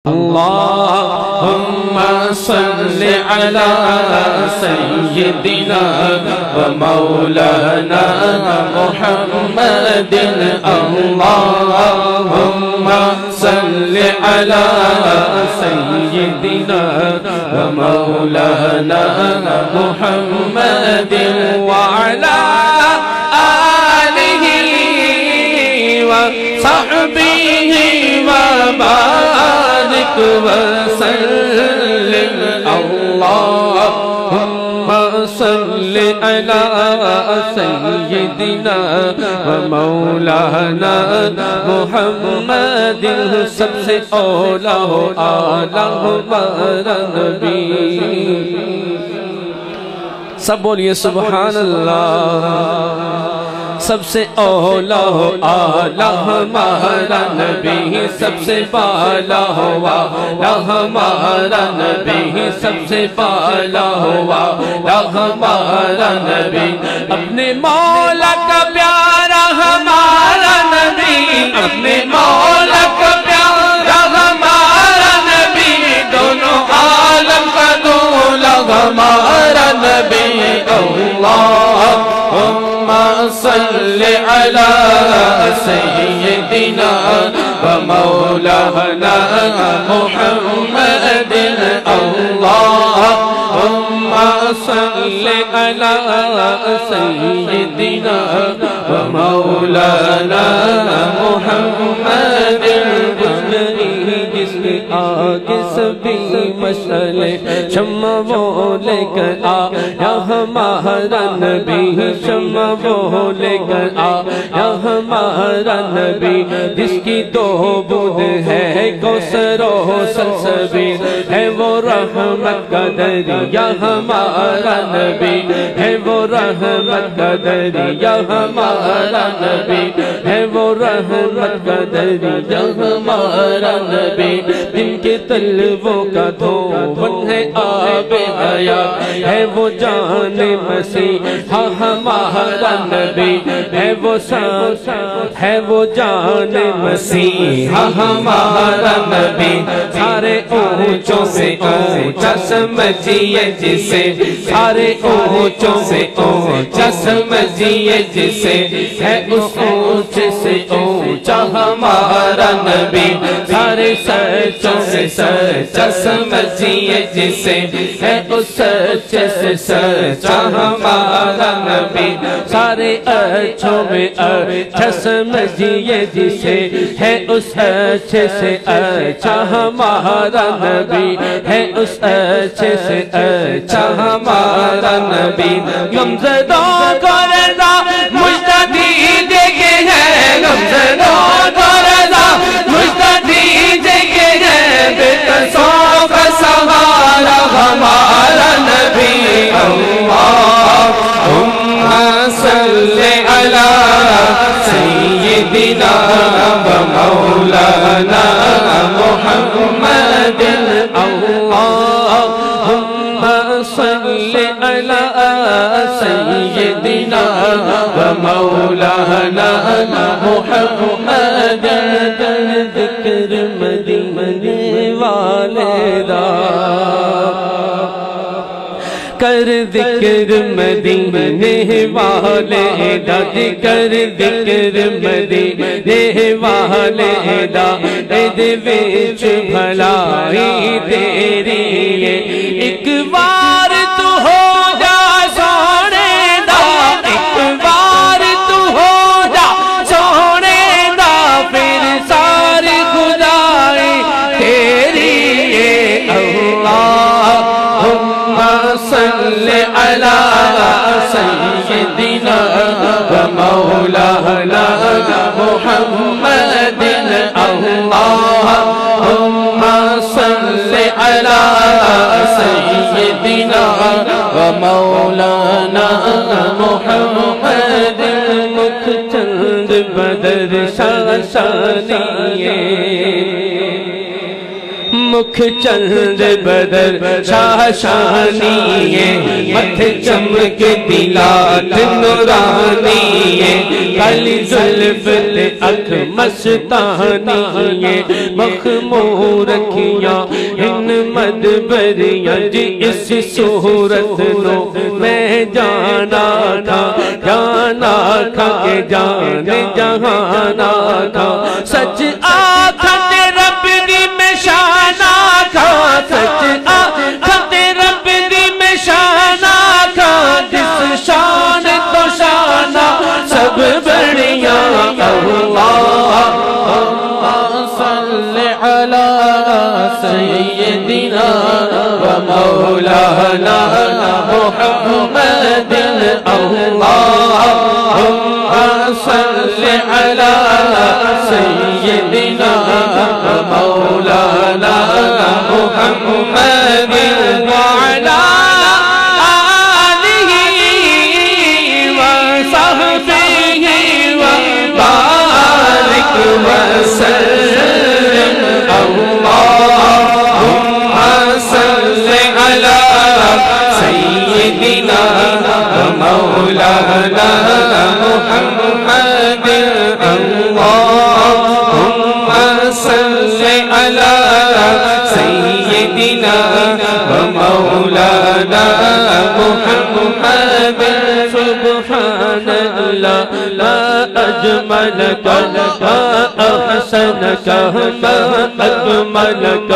اللهم صل على سيدنا ومولانا محمد اللهم صل على سيدنا ومولانا محمد وعلى آله وصحبه وبارك وسلم اللهم صل على سيدنا ومولانا محمد سب سے اولا ہو آلہ ہمارا نبی سب بولیے سبحان اللہ سب سے اولا ہو آلہ ہمارا نبی سب سے بالا ہوا ہمارا نبی سب سے بالا ہوا ہمارا نبی اپنے مولا کا پیارا ہمارا نبی اپنے مولا کا پیارا ہمارا نبی دونوں عالم کا دولا ہمارا نبی اللہم صل على سيدنا ومولانا محمد اللهم صل على سيدنا ومولانا محمد جس میں آگے سبھی مشعلیں شمع وہ لے کر آیا ہمارا نبی شمع وہ لے کر آیا ہمارا نبی جس کی دو بود ہے کوثر و سلسبیل ہے وہ رحمت کا دریا ہمارا نبی ہے وہ رحمت کا دریا ہمارا نبی ہے وہ رحمت کا دریا ہمارا نبی جن کے طلبوں کا دھون ہے آب حیات ہے وہ جان مسیح ہمارا نبی ہے وہ ہے وہ جان مسیح ہمارا نبی سارے اونچوں سے اونچا سمجھیے جسے سارے اونچوں سے اونچا سمجھیے جسے ہے اس اونچے سے اونچا ہمارا نبی سارے سچوں سے سچا سمجھیے جسے ہے اس سچے سے سچا ہمارا نبی سارے اچھوں میں اچھا سمجھیے جسے ہے اس اچھے سے اچھا ہمارا نبی ہے اس اچھے سے اچھا ہمارا نبی غمزدوں کو رضا مجتبی دیکھے ہیں غمزدوں کو رضا مجتبی دیکھے ہیں بے قصوں کا سہارا ہمارا نبی اللہم صل علی سیدنا ومولانا محمد اللہم صل علی سیدنا ومولانا محمد ذکر مدینے والے دا کر ذکر مدینے والے دا کر ذکر مدینے والے دا دے وچ بھلائی تیری ایک بار تو ہو جا سونے دا ایک بار تو ہو جا سونے دا پھر ساری خدائی تیری اللہم صل علی سیدنا ومولانا محمد اللہم صل علی سیدنا ومولانا محمد مکھ چند بدر شاشانیے مکھ چند بدر شاہ شانی ہے متھے چمک دلات نورانی ہے کالی زلف تے اکھ مستانی ہے مخمور رکھیاں ان مدبریاں جی اس صورت نو میں جانا تھا کہ جان جہانا تھا سچ آکھا تے رب دی میں شانا کھا سچ آکھا تے رب دی میں شانا کھا جس شان تو شانہ سب بڑیاں اللہ صلی علی سیدنا و مولانا محمد اللہم صلی علی سیدنا و مولانا محمد وعلی آلہ وصحبہ وبارک وسلم اللہم صلی علی سیدنا و مولانا محمد اللہم صلی علی سیدنا و مولانا محمد سبحان اللہ ما اجملک ما احسنک ما اکملک